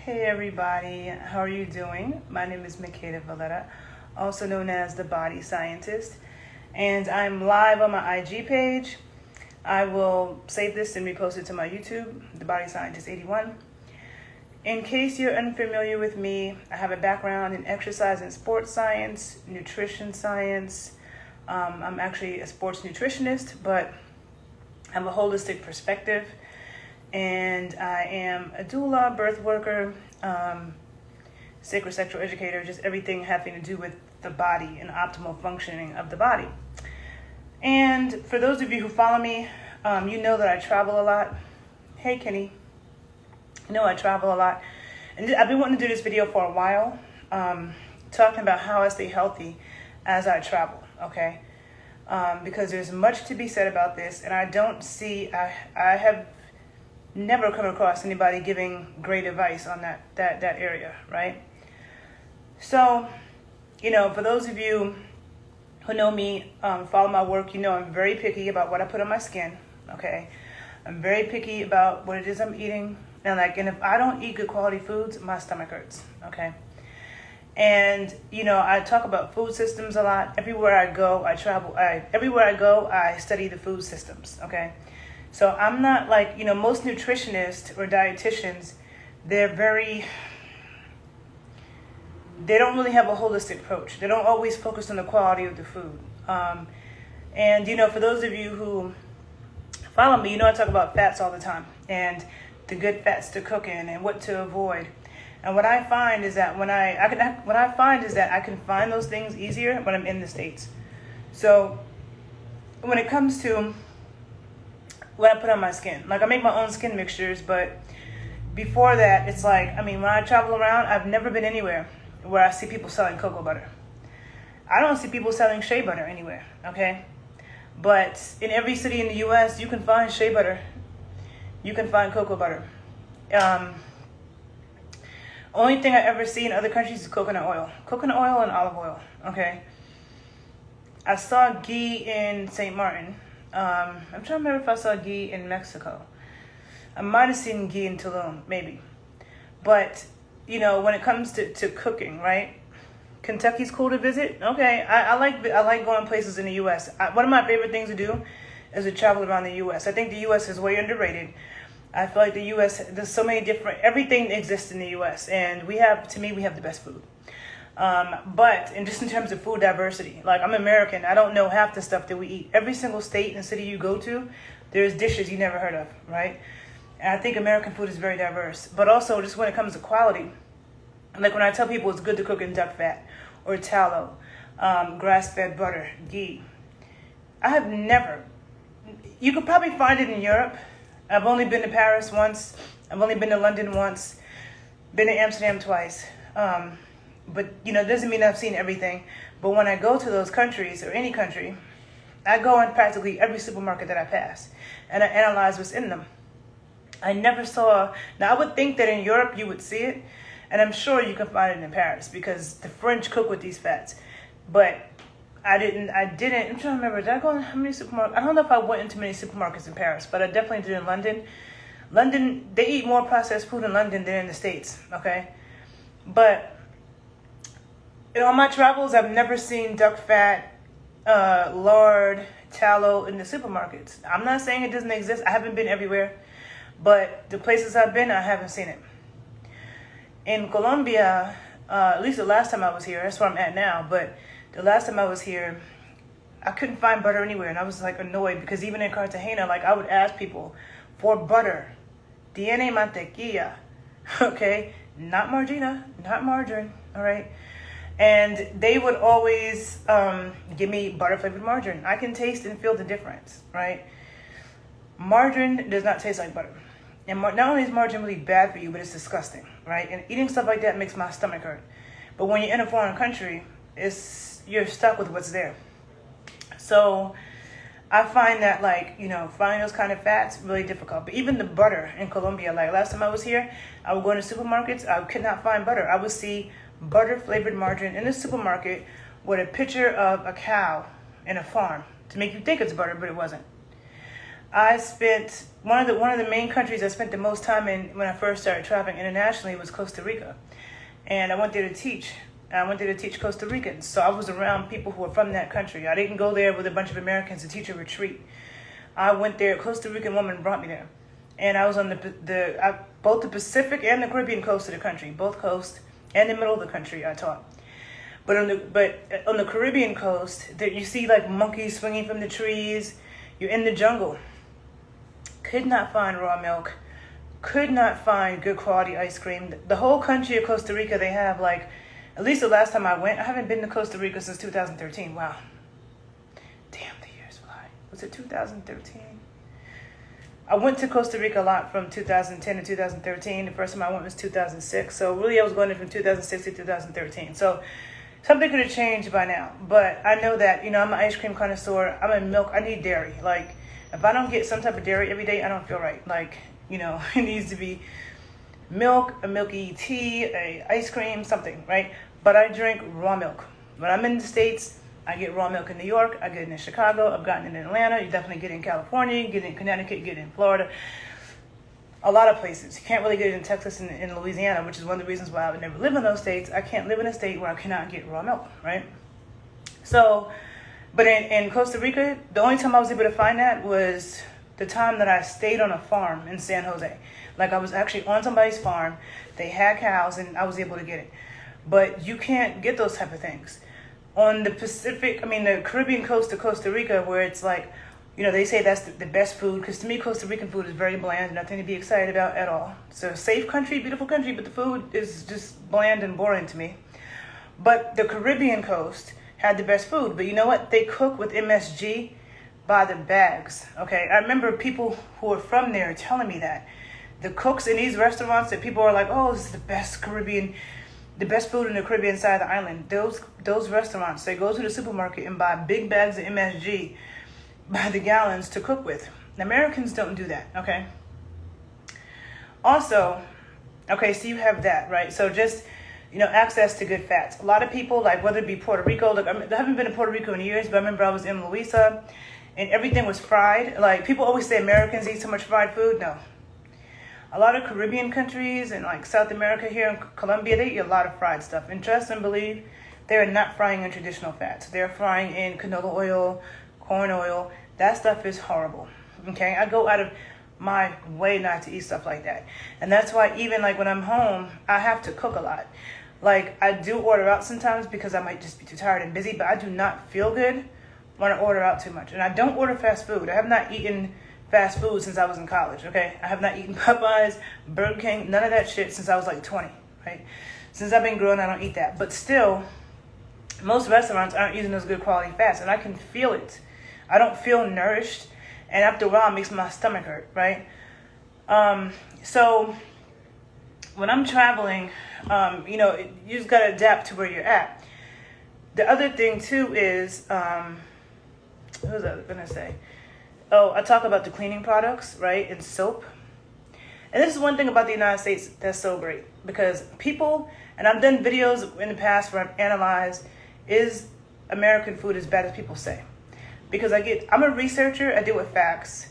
Hey everybody, how are you doing? My name is Makeda, Voletta, also known as the Body Scientist, and I'm live on my IG page. I will save this and repost it to my YouTube, the Body Scientist 81. In case you're unfamiliar with me, I have a background in exercise and sports science, nutrition science. I'm actually a sports nutritionist, but I have a holistic perspective. And I am a doula, birth worker, sacred sexual educator, just everything having to do with the body and optimal functioning of the body. And for those of you who follow me, you know that I travel a lot. Hey, Kenny. You know I travel a lot. And I've been wanting to do this video for a while, talking about how I stay healthy as I travel, okay? Because there's much to be said about this, and I don't see, I have never come across anybody giving great advice on that area, right? So, for those of you who know me, follow my work, I'm very picky about what I put on my skin, okay? I'm very picky about what it is I'm eating, and if I don't eat good quality foods, my stomach hurts, okay? And, I talk about food systems a lot. Everywhere I go, I study the food systems, okay? So I'm not like, most nutritionists or dietitians, they don't really have a holistic approach. They don't always focus on the quality of the food. And, for those of you who follow me, I talk about fats all the time and the good fats to cook in and what to avoid. And what I find is that I can find those things easier when I'm in the States. So when it comes to what I put on my skin, I make my own skin mixtures, but before that, it's when I travel around, I've never been anywhere where I see people selling cocoa butter. I don't see people selling shea butter anywhere, okay? But in every city in the U.S., you can find shea butter. You can find cocoa butter. Only thing I ever see in other countries is coconut oil. Coconut oil and olive oil, okay? I saw ghee in St. Martin. I'm trying to remember if I saw ghee in Mexico. I might have seen ghee in Tulum, maybe. But, when it comes to cooking, right? Kentucky's cool to visit. Okay, I like going places in the U.S. One of my favorite things to do is to travel around the U.S. I think the U.S. is way underrated. I feel like the U.S., there's so many everything exists in the U.S. And we have the best food. But just in terms of food diversity, I'm American, I don't know half the stuff that we eat. Every single state and city you go to, there's dishes you never heard of, right? And I think American food is very diverse. But also, just when it comes to quality, when I tell people it's good to cook in duck fat or tallow, grass-fed butter, ghee, I have never. You could probably find it in Europe. I've only been to Paris once. I've only been to London once. Been to Amsterdam twice. But, doesn't mean I've seen everything. But when I go to those countries, or any country, I go in practically every supermarket that I pass. And I analyze what's in them. I never saw. Now, I would think that in Europe you would see it. And I'm sure you can find it in Paris, because the French cook with these fats. But I didn't. I'm trying to remember. Did I go in how many supermarkets? I don't know if I went into many supermarkets in Paris, but I definitely did in London. London, they eat more processed food in London than in the States, okay? But on my travels, I've never seen duck fat, lard, tallow in the supermarkets. I'm not saying it doesn't exist. I haven't been everywhere. But the places I've been, I haven't seen it. In Colombia, at least the last time I was here, that's where I'm at now, but the last time I was here, I couldn't find butter anywhere, and I was annoyed, because even in Cartagena, I would ask people for butter. Tiene mantequilla, okay? Not margarina, not margarine, all right? And they would always give me butter-flavored margarine. I can taste and feel the difference, right? Margarine does not taste like butter. And not only is margarine really bad for you, but it's disgusting, right? And eating stuff like that makes my stomach hurt. But when you're in a foreign country, you're stuck with what's there. So I find that finding those kind of fats really difficult. But even the butter in Colombia, last time I was here, I would go into supermarkets, I could not find butter. I would see butter flavored margarine in the supermarket with a picture of a cow in a farm to make you think it's butter, but it wasn't. I spent one of the main countries I spent the most time in when I first started traveling internationally was Costa Rica, and I went there to teach. I went there to teach Costa Ricans, so I was around people who were from that country. I didn't go there with a bunch of Americans to teach a retreat. I went there. A Costa Rican woman brought me there, and I was on both the Pacific and the Caribbean coast of the country, both coasts and the middle of the country. I taught. But on the Caribbean coast, that you see like monkeys swinging from the trees. You're in the jungle. Could not find raw milk. Could not find good quality ice cream. The whole country of Costa Rica, they have like, at least the last time I went, I haven't been to Costa Rica since 2013. Wow. Damn, the years fly. Was it 2013? I went to Costa Rica a lot from 2010 to 2013. The first time I went was 2006. So really I was going in from 2006 to 2013. So something could have changed by now, but I know that, I'm an ice cream connoisseur. I'm in milk. I need dairy. Like, if I don't get some type of dairy every day, I don't feel right. Like, it needs to be milk, a milky tea, a ice cream, something, right? But I drink raw milk. When I'm in the States, I get raw milk in New York. I get it in Chicago. I've gotten it in Atlanta. You definitely get it in California. You get it in Connecticut. You get it in Florida. A lot of places. You can't really get it in Texas and in Louisiana, which is one of the reasons why I would never live in those states. I can't live in a state where I cannot get raw milk, right? So, but in Costa Rica, the only time I was able to find that was the time that I stayed on a farm in San Jose. Like I was actually on somebody's farm. They had cows and I was able to get it. But you can't get those type of things. On the the Caribbean coast of Costa Rica, where it's like, they say that's the best food, because to me, Costa Rican food is very bland, nothing to be excited about at all. It's a safe country, beautiful country, but the food is just bland and boring to me. But the Caribbean coast had the best food. But you know what? They cook with MSG by the bags, okay? I remember people who are from there telling me that. The cooks in these restaurants that people are like, oh, this is the best food in the Caribbean side of the island. Those restaurants, they go to the supermarket and buy big bags of MSG by the gallons to cook with. The Americans don't do that, okay? Also, okay, so you have that, right? So just, access to good fats. A lot of people, like whether it be Puerto Rico, I haven't been to Puerto Rico in years, but I remember I was in Louisa and everything was fried. Like people always say Americans eat so much fried food. No. A lot of Caribbean countries and like South America here in Colombia, they eat a lot of fried stuff. And trust and believe, they're not frying in traditional fats. They're frying in canola oil, corn oil. That stuff is horrible. Okay, I go out of my way not to eat stuff like that. And that's why even like when I'm home, I have to cook a lot. Like I do order out sometimes because I might just be too tired and busy, but I do not feel good when I order out too much. And I don't order fast food. I have not eaten fast food since I was in college, okay? I have not eaten Popeyes, Burger King, none of that shit since I was like 20, right? Since I've been growing, I don't eat that. But still, most restaurants aren't using those good quality fats, and I can feel it. I don't feel nourished, and after a while, it makes my stomach hurt, right? So when I'm traveling, you just gotta adapt to where you're at. The other thing too is, what was I gonna say? Oh, I talk about the cleaning products, right, and soap. And this is one thing about the United States that's so great, because people, and I've done videos in the past where I've analyzed, is American food as bad as people say? Because I'm a researcher, I deal with facts.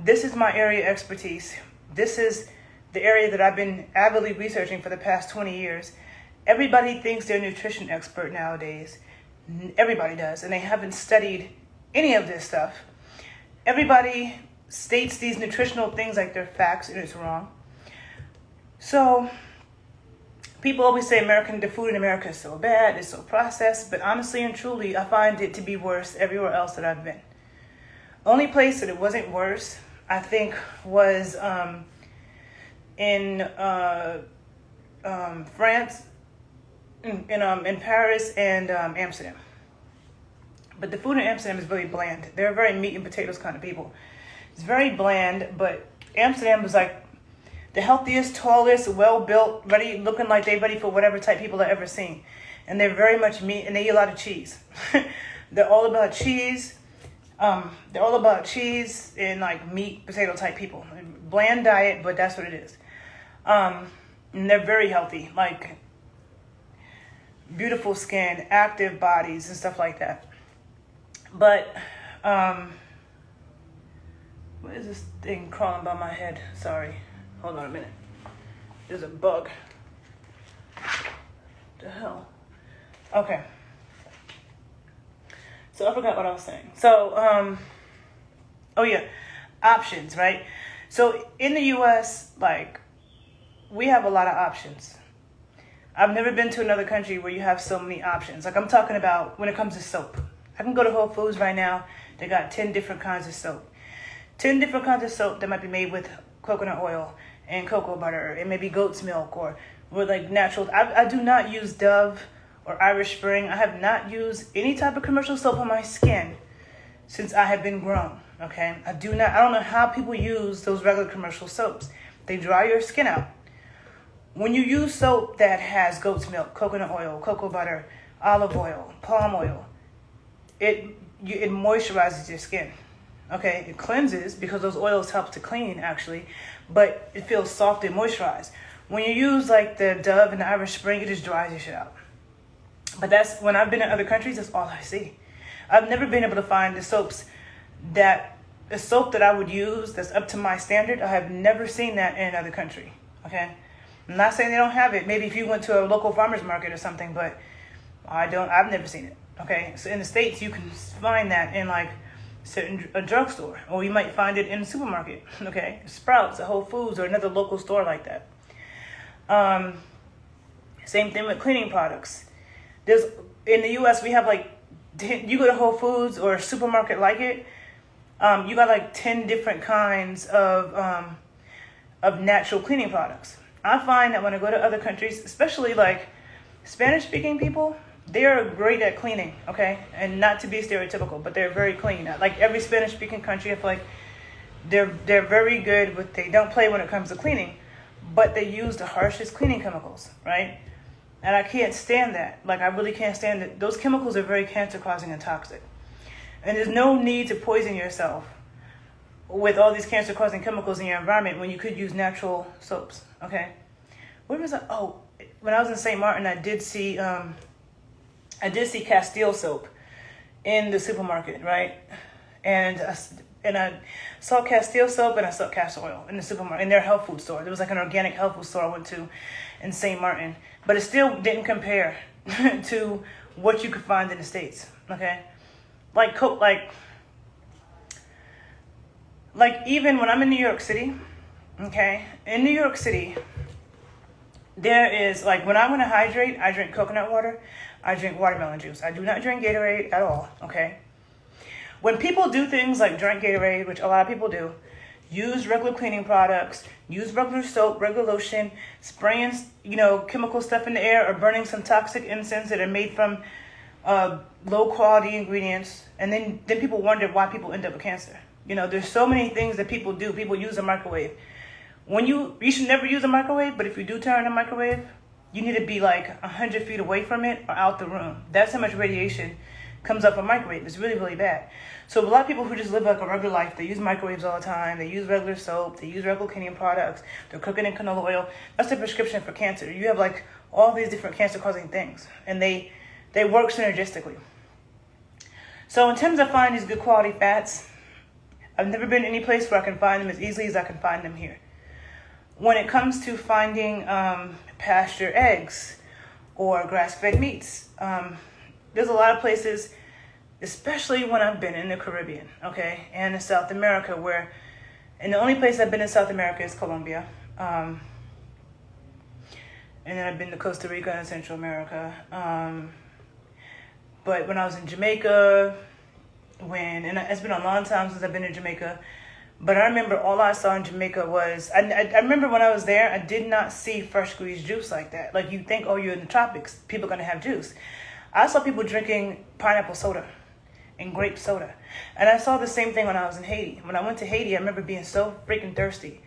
This is my area of expertise. This is the area that I've been avidly researching for the past 20 years. Everybody thinks they're a nutrition expert nowadays. Everybody does, and they haven't studied any of this stuff. Everybody states these nutritional things like they're facts, and it's wrong. So people always say the food in America is so bad, it's so processed, but honestly and truly, I find it to be worse everywhere else that I've been. Only place that it wasn't worse, I think, was in France, in Paris, and Amsterdam. But the food in Amsterdam is really bland. They're very meat and potatoes kind of people. It's very bland, but Amsterdam was like the healthiest, tallest, well-built, looking like they're ready for whatever type people I've ever seen. And they're very much meat, and they eat a lot of cheese. They're all about cheese. They're all about cheese and like meat, potato type people. Bland diet, but that's what it is. And they're very healthy, like beautiful skin, active bodies, and stuff like that. But What is this thing crawling by my head? Sorry. Hold on a minute. There's a bug. The hell? Okay. So I forgot what I was saying. So, oh yeah, options, right? So in the U.S., like, we have a lot of options. I've never been to another country where you have so many options. Like, I'm talking about when it comes to soap. I can go to Whole Foods right now. They got 10 different kinds of soap. 10 different kinds of soap that might be made with coconut oil and cocoa butter. It may be goat's milk or with like natural. I do not use Dove or Irish Spring. I have not used any type of commercial soap on my skin since I have been grown. Okay, I don't know how people use those regular commercial soaps. They dry your skin out. When you use soap that has goat's milk, coconut oil, cocoa butter, olive oil, palm oil, it moisturizes your skin. Okay, it cleanses because those oils help to clean actually, but it feels soft and moisturized. When you use like the Dove and the Irish Spring, it just dries your shit out. But that's when I've been in other countries, that's all I see. I've never been able to find the soap that I would use that's up to my standard. I have never seen that in another country. Okay, I'm not saying they don't have it. Maybe if you went to a local farmer's market or something, but I've never seen it. Okay, so in the States, you can find that in like a drugstore, or you might find it in a supermarket. Okay, Sprouts, a Whole Foods, or another local store like that. Same thing with cleaning products. In the U.S. we have like, you go to Whole Foods or a supermarket like it, you got like 10 different kinds of natural cleaning products. I find that when I go to other countries, especially like Spanish-speaking people, they are great at cleaning, okay? And not to be stereotypical, but they're very clean. Like every Spanish-speaking country, I feel like they're very good with, they don't play when it comes to cleaning, but they use the harshest cleaning chemicals, right? And I can't stand that. Like, I really can't stand it. Those chemicals are very cancer-causing and toxic. And there's no need to poison yourself with all these cancer-causing chemicals in your environment when you could use natural soaps, okay? Where was I? Oh, when I was in St. Martin, I did see Castile soap in the supermarket, right? And I saw Castile soap and I saw castor oil in the supermarket, in their health food store. There was like an organic health food store I went to in St. Martin. But it still didn't compare to what you could find in the States, okay? Like even when I'm in New York City, okay? In New York City, there is, like, when I want to hydrate, I drink coconut water, I drink watermelon juice. I do not drink Gatorade at all, okay? When people do things like drink Gatorade, which a lot of people do, use regular cleaning products, use regular soap, regular lotion, spraying, chemical stuff in the air, or burning some toxic incense that are made from low quality ingredients, and then people wonder why people end up with cancer. There's so many things that people do. People use a microwave. You should never use a microwave, but if you do turn on a microwave, you need to be like 100 feet away from it or out the room. That's how much radiation comes up a microwave. It's really, really bad. So a lot of people who just live like a regular life, they use microwaves all the time. They use regular soap. They use regular cleaning products. They're cooking in canola oil. That's the prescription for cancer. You have like all these different cancer-causing things, and they work synergistically. So in terms of finding these good quality fats, I've never been any place where I can find them as easily as I can find them here. When it comes to finding pasture eggs or grass-fed meats, there's a lot of places, especially when I've been in the Caribbean, okay, and in South America, and the only place I've been in South America is Colombia, and then I've been to Costa Rica and Central America, but when I was in Jamaica, and it's been a long time since I've been in Jamaica, but I remember all I saw in Jamaica was, I remember when I was there, I did not see fresh squeezed juice like that. Like, you think, oh, you're in the tropics, people are going to have juice. I saw people drinking pineapple soda and grape soda. And I saw the same thing when I was in Haiti. When I went to Haiti, I remember being so freaking thirsty.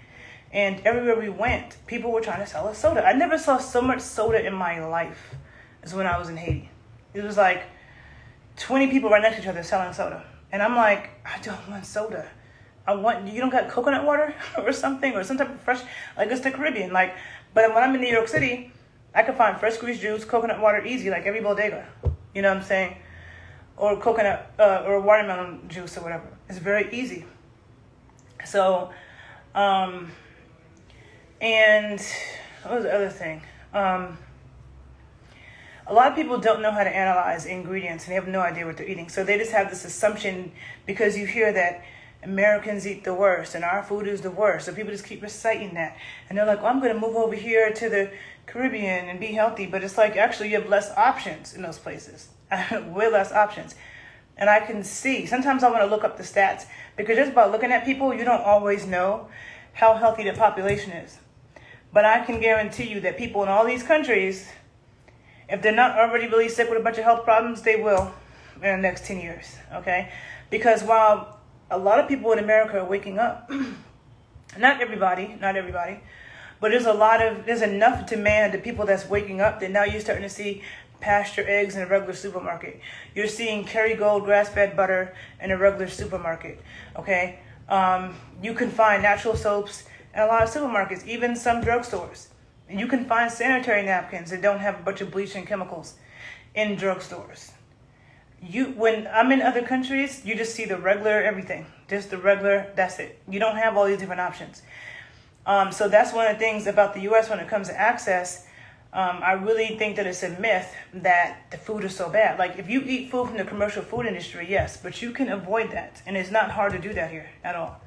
And everywhere we went, people were trying to sell us soda. I never saw so much soda in my life as when I was in Haiti. It was like 20 people right next to each other selling soda. And I'm like, I don't want soda. You don't got coconut water or something, or some type of fresh, like it's the Caribbean. Like, but when I'm in New York City, I can find fresh squeezed juice, coconut water easy, like every bodega. You know what I'm saying? Or coconut, or watermelon juice or whatever. It's very easy. So, and what was the other thing? A lot of people don't know how to analyze ingredients and they have no idea what they're eating. So they just have this assumption because you hear that Americans eat the worst and our food is the worst. So people just keep reciting that. And they're like, well, I'm going to move over here to the Caribbean and be healthy. But it's like, actually, you have less options in those places. Way less options. And I can see, sometimes I want to look up the stats because just by looking at people, you don't always know how healthy the population is. But I can guarantee you that people in all these countries, if they're not already really sick with a bunch of health problems, they will in the next 10 years, okay? Because while a lot of people in America are waking up, not everybody, but there's enough demand to people that's waking up that now you're starting to see pasture eggs in a regular supermarket. You're seeing Kerrygold grass-fed butter in a regular supermarket, okay? You can find natural soaps in a lot of supermarkets, even some drugstores. And you can find sanitary napkins that don't have a bunch of bleach and chemicals in drugstores. When I'm in other countries, you just see the regular everything. Just the regular, that's it. You don't have all these different options. So that's one of the things about the U.S. when it comes to access. I really think that it's a myth that the food is so bad. Like if you eat food from the commercial food industry, yes, but you can avoid that. And it's not hard to do that here at all.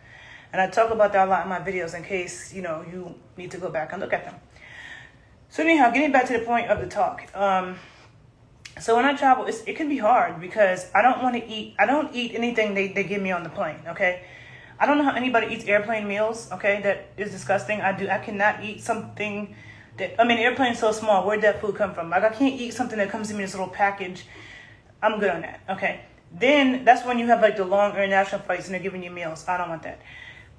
And I talk about that a lot in my videos in case, you need to go back and look at them. So anyhow, getting back to the point of the talk. So when I travel, it can be hard because I don't eat anything they give me on the plane, okay? I don't know how anybody eats airplane meals, okay? That is disgusting. I cannot eat something airplane's so small. Where'd that food come from? Like I can't eat something that comes to me in this little package. I'm good on that, okay? Then that's when you have like the long international flights and they're giving you meals. I don't want that.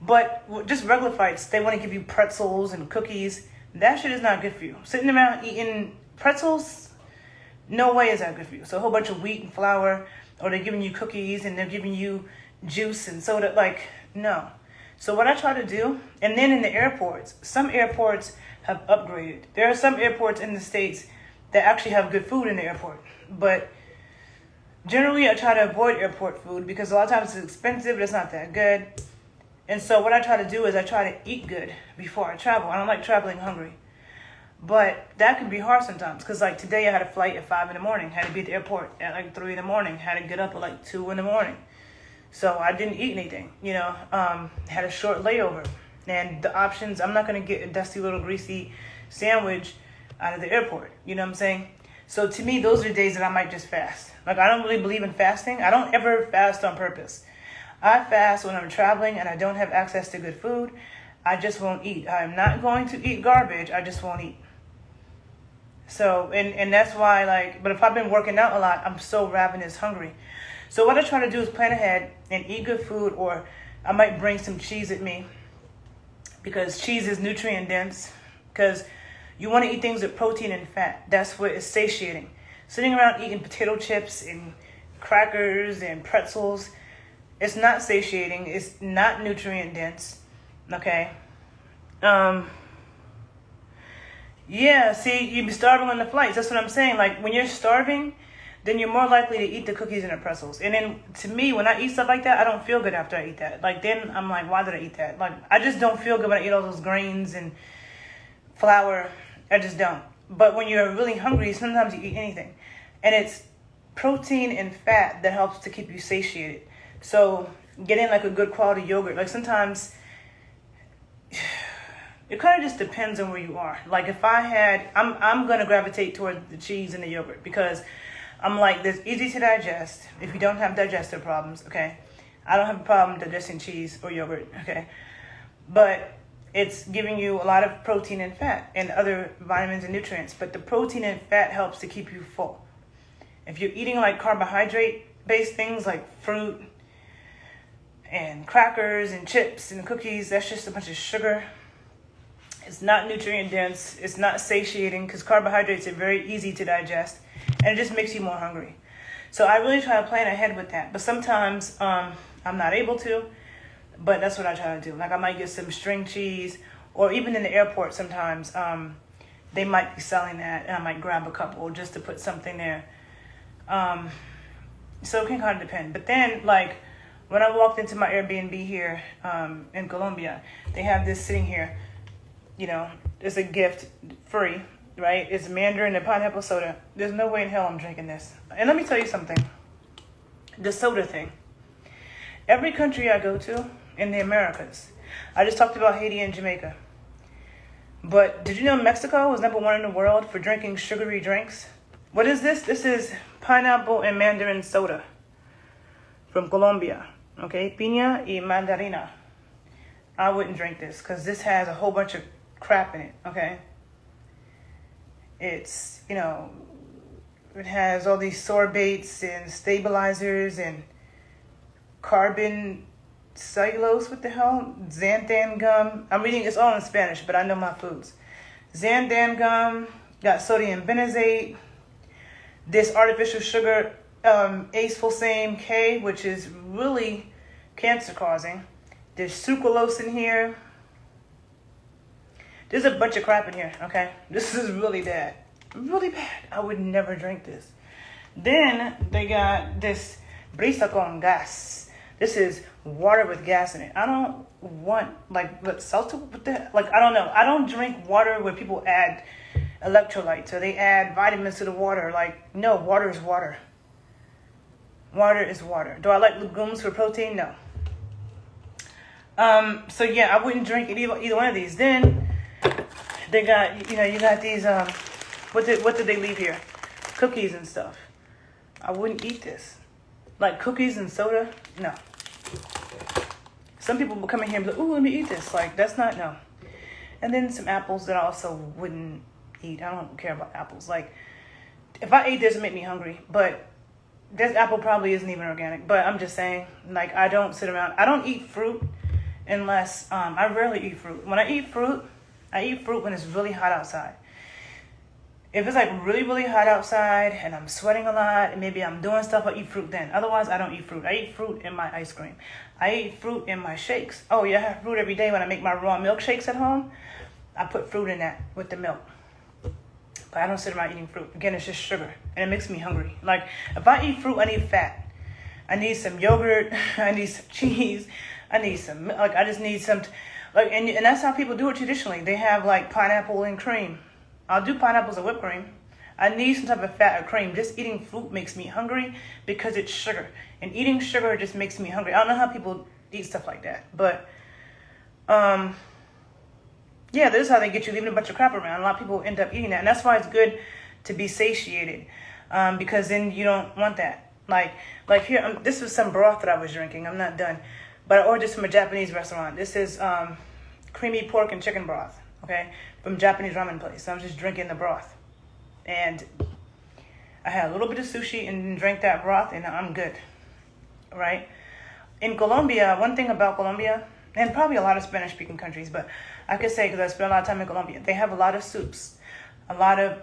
But just regular flights, they want to give you pretzels and cookies. That shit is not good for you. Sitting around eating pretzels, no way is that good for you. So a whole bunch of wheat and flour, or they're giving you cookies and they're giving you juice and soda, like, no. So what I try to do, and then in the airports, some airports have upgraded. There are some airports in the States that actually have good food in the airport. But generally I try to avoid airport food because a lot of times it's expensive, it's not that good. And so what I try to do is I try to eat good before I travel. I don't like traveling hungry. But that can be hard sometimes because like today I had a flight at 5 in the morning. Had to be at the airport at like 3 in the morning. Had to get up at like 2 in the morning. So I didn't eat anything, had a short layover. And the options, I'm not going to get a dusty little greasy sandwich out of the airport. You know what I'm saying? So to me, those are the days that I might just fast. Like I don't really believe in fasting. I don't ever fast on purpose. I fast when I'm traveling and I don't have access to good food. I just won't eat. I'm not going to eat garbage. I just won't eat. So, and that's why but if I've been working out a lot, I'm so ravenous hungry. So what I try to do is plan ahead and eat good food, or I might bring some cheese with me because cheese is nutrient dense, because you want to eat things with protein and fat. That's what is satiating. Sitting around eating potato chips and crackers and pretzels, it's not satiating. It's not nutrient dense. Okay. Yeah, see, you'd be starving on the flights. That's what I'm saying. Like when you're starving, then you're more likely to eat the cookies and the pretzels. And then to me, when I eat stuff like that, I don't feel good after I eat that. Like then I'm like, why did I eat that? Like I just don't feel good when I eat all those grains and flour. I just don't. But when you're really hungry, sometimes you eat anything. And it's protein and fat that helps to keep you satiated. So getting like a good quality yogurt, like sometimes it kind of just depends on where you are. Like if I'm going to gravitate toward the cheese and the yogurt because I'm like, this easy to digest if you don't have digestive problems, okay? I don't have a problem digesting cheese or yogurt, okay? But it's giving you a lot of protein and fat and other vitamins and nutrients. But the protein and fat helps to keep you full. If you're eating like carbohydrate-based things like fruit and crackers and chips and cookies, that's just a bunch of sugar. It's not nutrient dense. It's not satiating because carbohydrates are very easy to digest. And it just makes you more hungry. So I really try to plan ahead with that. But sometimes I'm not able to. But that's what I try to do. Like I might get some string cheese. Or even in the airport sometimes they might be selling that. And I might grab a couple just to put something there. So it can kind of depend. But then like When I walked into my Airbnb here in Colombia, they have this sitting here. You know, it's a gift, free, right? It's Mandarin and pineapple soda. There's no way in hell I'm drinking this. And let me tell you something. The soda thing. Every country I go to in the Americas, I just talked about Haiti and Jamaica. But did you know Mexico was #1 in the world for drinking sugary drinks? What is this? This is pineapple and mandarin soda from Colombia. Okay, piña y mandarina. I wouldn't drink this because this has a whole bunch of crap in it. Okay, it's, you know, it has all these sorbates and stabilizers and carbon cellulose. What the hell? Xanthan gum. I'm reading, it's all in Spanish, but I know my foods. Xanthan gum, got sodium benzoate, this artificial sugar, acetylsame K, which is really cancer causing. There's sucralose in here. There's a bunch of crap in here, okay? This is really bad. Really bad. I would never drink this. Then they got this brisa con gas. This is water with gas in it. I don't want, like, what, seltzer? What the, like, I don't know. I don't drink water where people add electrolytes or they add vitamins to the water. Like, no, water is water. Water is water. Do I like legumes for protein? No. So yeah, I wouldn't drink either one of these. Then they got, you know, you got these, what did they leave here? Cookies and stuff. I wouldn't eat this. Like cookies and soda? No. Some people will come in here and be like, ooh, let me eat this. Like, that's not, no. And then some apples that I also wouldn't eat. I don't care about apples. Like, if I ate this, it would make me hungry. But this apple probably isn't even organic. But I'm just saying, like, I don't sit around. I don't eat fruit unless, I rarely eat fruit. When I eat fruit when it's really hot outside. If it's like really, really hot outside and I'm sweating a lot and maybe I'm doing stuff, I eat fruit then. Otherwise, I don't eat fruit. I eat fruit in my ice cream. I eat fruit in my shakes. Oh, yeah, I have fruit every day when I make my raw milkshakes at home. I put fruit in that with the milk. But I don't sit around eating fruit. Again, it's just sugar and it makes me hungry. Like, if I eat fruit, I need fat. I need some yogurt. I need some cheese. I need some, like, I just need some, like, and that's how people do it traditionally. They have, like, pineapple and cream. I'll do pineapples and whipped cream. I need some type of fat or cream. Just eating fruit makes me hungry because it's sugar. And eating sugar just makes me hungry. I don't know how people eat stuff like that. But, yeah, this is how they get you leaving a bunch of crap around. A lot of people end up eating that. And that's why it's good to be satiated. Because then you don't want that. Like here, this was some broth that I was drinking. I'm not done. But I ordered this from a Japanese restaurant. This is creamy pork and chicken broth. Okay, from Japanese ramen place. So I'm just drinking the broth. And I had a little bit of sushi and drank that broth and I'm good. Right? In Colombia, one thing about Colombia, and probably a lot of Spanish speaking countries, but I could say because I spent a lot of time in Colombia, they have a lot of soups. A lot of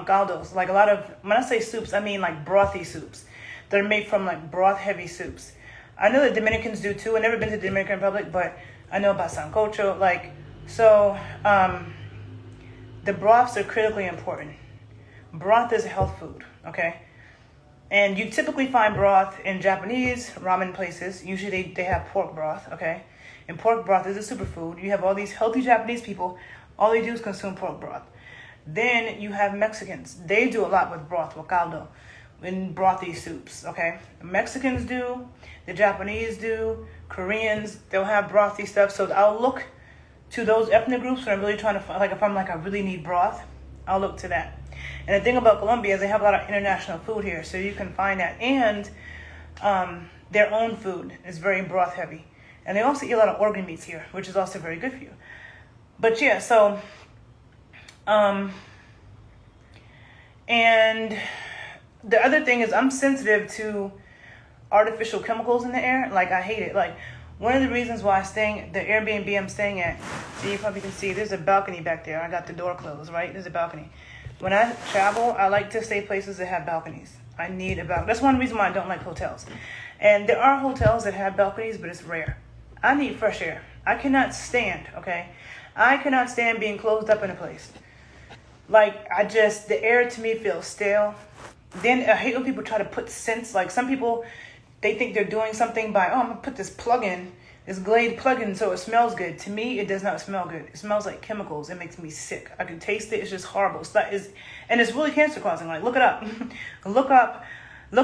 caldos. Like a lot of, when I say soups, I mean like brothy soups. They're made from like broth heavy soups. I know the Dominicans do too. I've never been to the Dominican Republic, but I know about sancocho, like, so the broths are critically important. Broth is a health food, okay? And you typically find broth in Japanese ramen places. Usually they have pork broth, okay? And pork broth is a superfood. You have all these healthy Japanese people. All they do is consume pork broth. Then you have Mexicans. They do a lot with broth, with caldo, in brothy soups, okay? The Mexicans do, the Japanese do, Koreans, they'll have brothy stuff. So I'll look to those ethnic groups when I'm really trying to find, like if I'm like, I really need broth, I'll look to that. And the thing about Colombia is they have a lot of international food here, so you can find that. And their own food is very broth heavy. And they also eat a lot of organ meats here, which is also very good for you. But yeah, so, and the other thing is I'm sensitive to artificial chemicals in the air. Like, I hate it. Like, one of the reasons why the Airbnb I'm staying at, so you probably can see, there's a balcony back there. I got the door closed, right? There's a balcony. When I travel, I like to stay places that have balconies. I need a balcony. That's one reason why I don't like hotels. And there are hotels that have balconies, but it's rare. I need fresh air. I cannot stand, okay? I cannot stand being closed up in a place. Like, the air to me feels stale. Then I hate when people try to put scents. Like, some people they think they're doing something by, I'm going to put this plug-in, this Glade plug-in so it smells good. To me, it does not smell good. It smells like chemicals. It makes me sick. I can taste it. It's just horrible. And it's really cancer-causing. Like, look it up. Look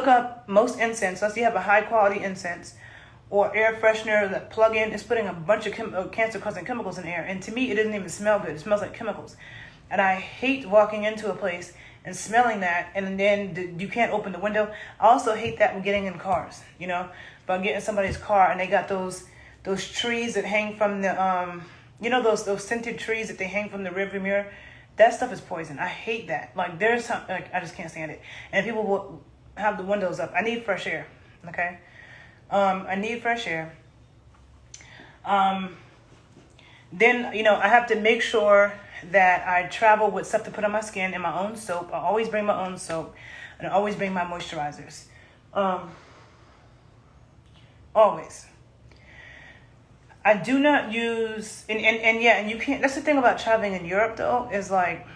up most incense. Unless you have a high-quality incense or air freshener that plug-in is putting a bunch of cancer-causing chemicals in the air. And to me, it doesn't even smell good. It smells like chemicals. And I hate walking into a place and smelling that, and then you can't open the window. I also hate that when getting in cars, about getting somebody's car and they got those trees that hang from the, those scented trees that they hang from the rearview mirror. That stuff is poison. I hate that. Like, there's something, like, I just can't stand it. And people will have the windows up. I need fresh air, okay? I need fresh air. Then, I have to make sure that I travel with stuff to put on my skin and my own soap. I always bring my own soap, and I always bring my moisturizers. Always. I do not use, and you can't, that's the thing about traveling in Europe though, is like,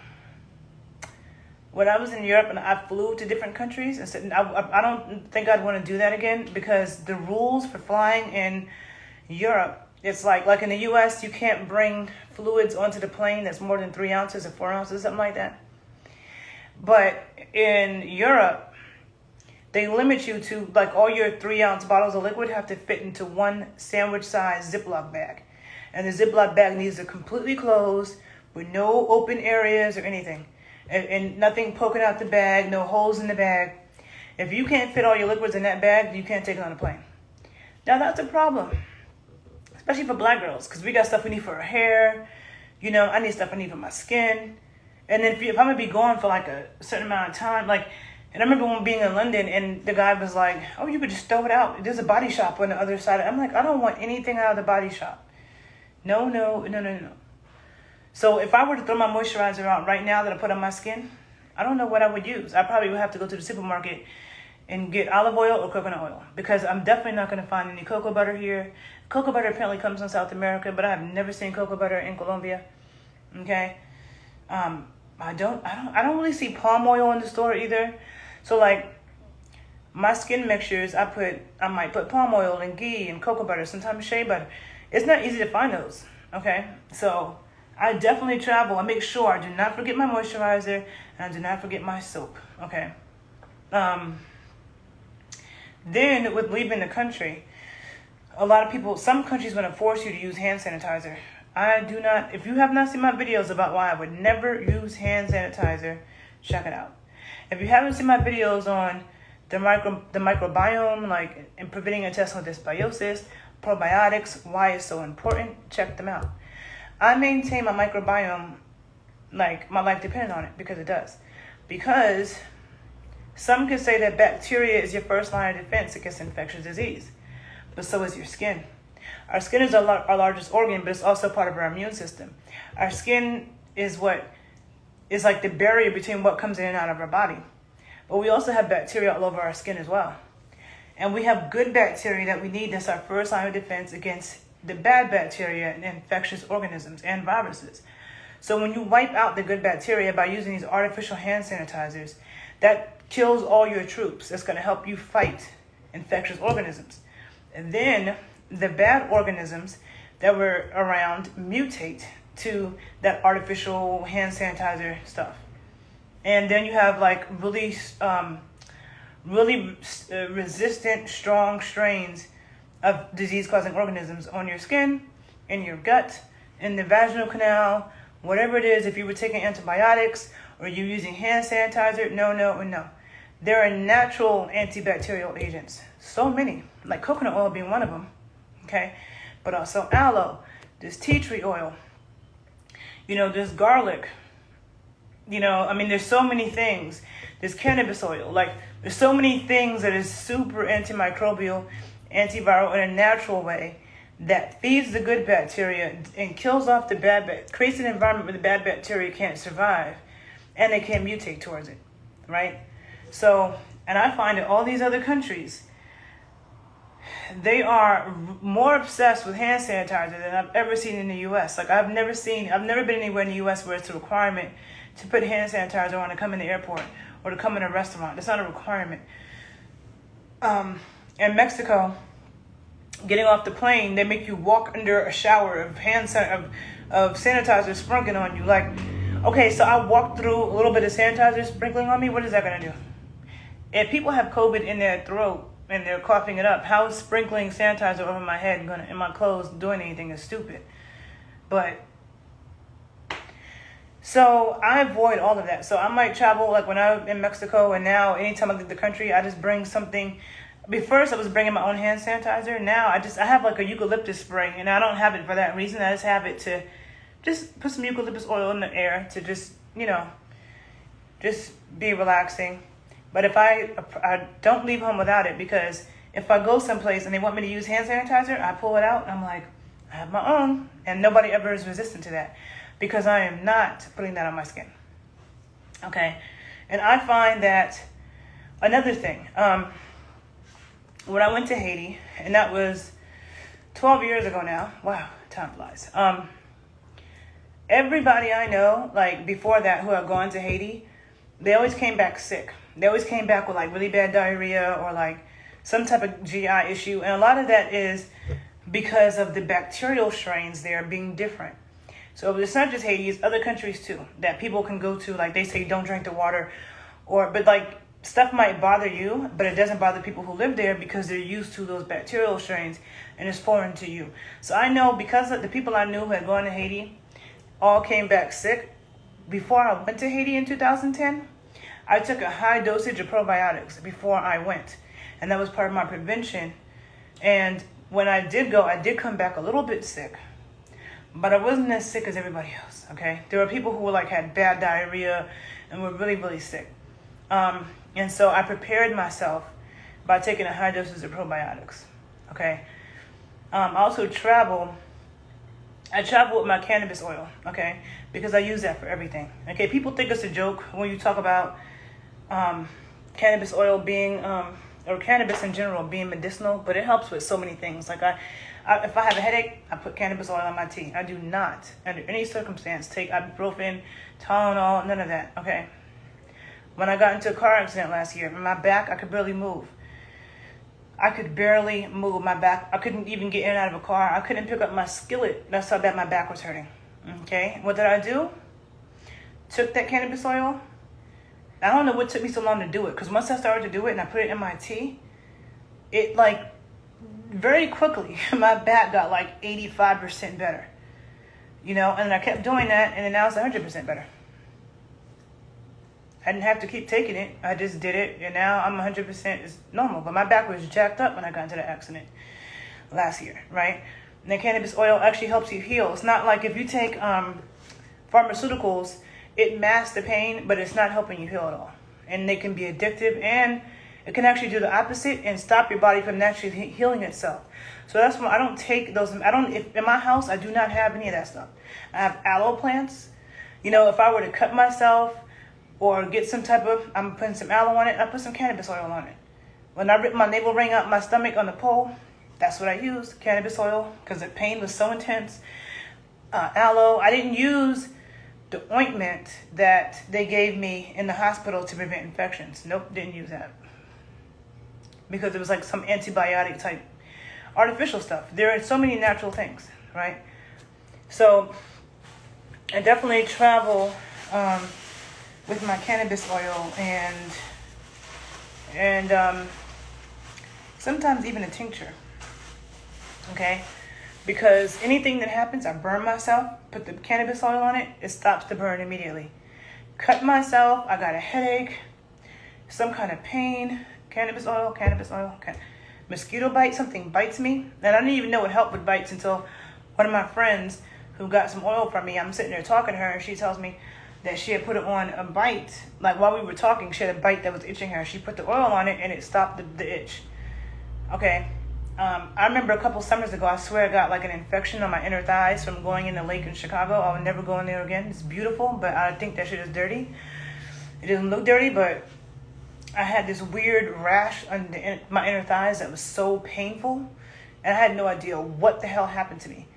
when I was in Europe and I flew to different countries, and said, I don't think I'd want to do that again, because the rules for flying in Europe, it's like in the US, you can't bring fluids onto the plane that's more than 3 ounces or 4 ounces, something like that. But in Europe, they limit you to, like, all your 3-ounce bottles of liquid have to fit into one sandwich-sized Ziploc bag. And the Ziploc bag needs to completely closed with no open areas or anything. And nothing poking out the bag, no holes in the bag. If you can't fit all your liquids in that bag, you can't take it on a plane. Now, that's a problem, especially for black girls, because we got stuff we need for our hair. I need stuff I need for my skin. And then if I'm going to be gone for, like, a certain amount of time, like, and I remember when being in London and the guy was like, oh, you could just throw it out. There's a body shop on the other side. I'm like, I don't want anything out of the body shop. No. So if I were to throw my moisturizer out right now that I put on my skin, I don't know what I would use. I probably would have to go to the supermarket and get olive oil or coconut oil, because I'm definitely not going to find any cocoa butter here. Cocoa butter apparently comes from South America, but I have never seen cocoa butter in Colombia. Okay. I don't really see palm oil in the store either. So, like, my skin mixtures, I might put palm oil and ghee and cocoa butter, sometimes shea butter. It's not easy to find those, okay? So, I definitely travel. I make sure I do not forget my moisturizer, and I do not forget my soap, okay? Then, with leaving the country, a lot of people, some countries want to force you to use hand sanitizer. I do not. If you have not seen my videos about why I would never use hand sanitizer, check it out. If you haven't seen my videos on the microbiome, like in preventing intestinal dysbiosis, probiotics, why it's so important, check them out. I maintain my microbiome like my life depends on it, because it does. Because some can say that bacteria is your first line of defense against infectious disease, but so is your skin. Our skin is our largest organ, but it's also part of our immune system. Our skin is like the barrier between what comes in and out of our body. But we also have bacteria all over our skin as well. And we have good bacteria that we need. That's our first line of defense against the bad bacteria and infectious organisms and viruses. So when you wipe out the good bacteria by using these artificial hand sanitizers, that kills all your troops. That's going to help you fight infectious organisms. And then the bad organisms that were around mutate to that artificial hand sanitizer stuff. And then you have like really resistant, strong strains of disease-causing organisms on your skin, in your gut, in the vaginal canal, whatever it is. If you were taking antibiotics or you're using hand sanitizer, no. There are natural antibacterial agents. So many, like coconut oil being one of them, okay? But also aloe, there's tea tree oil, there's garlic, there's so many things. There's cannabis oil. Like, there's so many things that is super antimicrobial, antiviral in a natural way that feeds the good bacteria and kills off the bad bacteria, creates an environment where the bad bacteria can't survive and they can't mutate towards it, right? So, and I find that all these other countries, they are more obsessed with hand sanitizer than I've ever seen in the U.S. Like, I've never been anywhere in the U.S. where it's a requirement to put hand sanitizer on to come in the airport or to come in a restaurant. That's not a requirement. in Mexico, getting off the plane, they make you walk under a shower of of sanitizer sprinkling on you. Like, okay, so I walked through a little bit of sanitizer sprinkling on me. What is that gonna do? If people have COVID in their throat and they're coughing it up, how is sprinkling sanitizer over my head in my clothes doing anything? Is stupid. But so I avoid all of that. So I might travel, like when I'm in Mexico, and now anytime I leave the country, I just bring something. First, I was bringing my own hand sanitizer. Now I have like a eucalyptus spray, and I don't have it for that reason. I just have it to just put some eucalyptus oil in the air to just, just be relaxing. But if I don't leave home without it, because if I go someplace and they want me to use hand sanitizer, I pull it out and I'm like, I have my own, and nobody ever is resistant to that, because I am not putting that on my skin. Okay, and I find that another thing. When I went to Haiti, and that was 12 years ago now. Wow, time flies. Everybody I know, like before that, who had gone to Haiti, they always came back sick. They always came back with like really bad diarrhea or like some type of GI issue. And a lot of that is because of the bacterial strains there being different. So it's not just Haiti, it's other countries too that people can go to. Like they say, don't drink the water, but like stuff might bother you, but it doesn't bother people who live there because they're used to those bacterial strains and it's foreign to you. So I know, because of the people I knew who had gone to Haiti all came back sick. Before I went to Haiti in 2010, I took a high dosage of probiotics before I went. And that was part of my prevention. And when I did go, I did come back a little bit sick, but I wasn't as sick as everybody else, okay? There were people who were like had bad diarrhea and were really, really sick. And so I prepared myself by taking a high dosage of probiotics, okay? I also travel with my cannabis oil, okay? Because I use that for everything, okay? People think it's a joke when you talk about cannabis oil being, or cannabis in general being medicinal, but it helps with so many things. Like if I have a headache, I put cannabis oil on my tea. I do not, under any circumstance, take ibuprofen, Tylenol, none of that, okay? When I got into a car accident last year, my back, I could barely move. I could barely move my back. I couldn't even get in and out of a car. I couldn't pick up my skillet. That's how bad my back was hurting. Okay, what did I do? Took that cannabis oil. I don't know what took me so long to do it, because once I started to do it and I put it in my tea, it like very quickly, my back got like 85% better. And I kept doing that, and then now it's 100% better. I didn't have to keep taking it. I just did it, and now I'm 100%. It's normal. But my back was jacked up when I got into the accident last year, right? And the cannabis oil actually helps you heal. It's not like if you take pharmaceuticals, it masks the pain, but it's not helping you heal at all. And they can be addictive, and it can actually do the opposite and stop your body from naturally healing itself. So that's why I don't take those. In my house, I do not have any of that stuff. I have aloe plants. If I were to cut myself, or get some type of, I'm putting some aloe on it, I put some cannabis oil on it. When I ripped my navel ring out my stomach on the pole, that's what I used, cannabis oil, because the pain was so intense. Aloe, I didn't use the ointment that they gave me in the hospital to prevent infections. Nope, didn't use that. Because it was like some antibiotic type artificial stuff. There are so many natural things, right? So I definitely travel with my cannabis oil and sometimes even a tincture, okay? Because anything that happens, I burn myself, put the cannabis oil on it, it stops the burn immediately. Cut myself, I got a headache, some kind of pain, cannabis oil, mosquito bite, something bites me, and I didn't even know it helped with bites until one of my friends who got some oil from me, I'm sitting there talking to her, and she tells me that she had put it on a bite. Like while we were talking, she had a bite that was itching her. She put the oil on it and it stopped the itch. Okay. I remember a couple summers ago, I swear I got like an infection on my inner thighs from going in the lake in Chicago. I would never go in there again. It's beautiful, but I think that shit is dirty. It doesn't look dirty, but I had this weird rash on my inner thighs that was so painful. And I had no idea what the hell happened to me.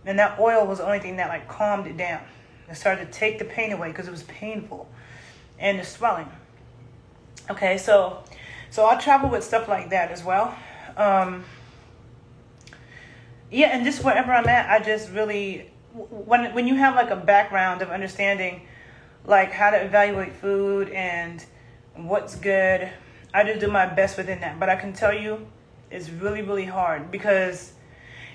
And that oil was the only thing that like calmed it down. It started to take the pain away because it was painful and the swelling. Okay, so So I'll travel with stuff like that as well. Yeah, and just wherever I'm at, I just really, when you have like a background of understanding like how to evaluate food and what's good, I just do my best within that. But I can tell you it's really, really hard, because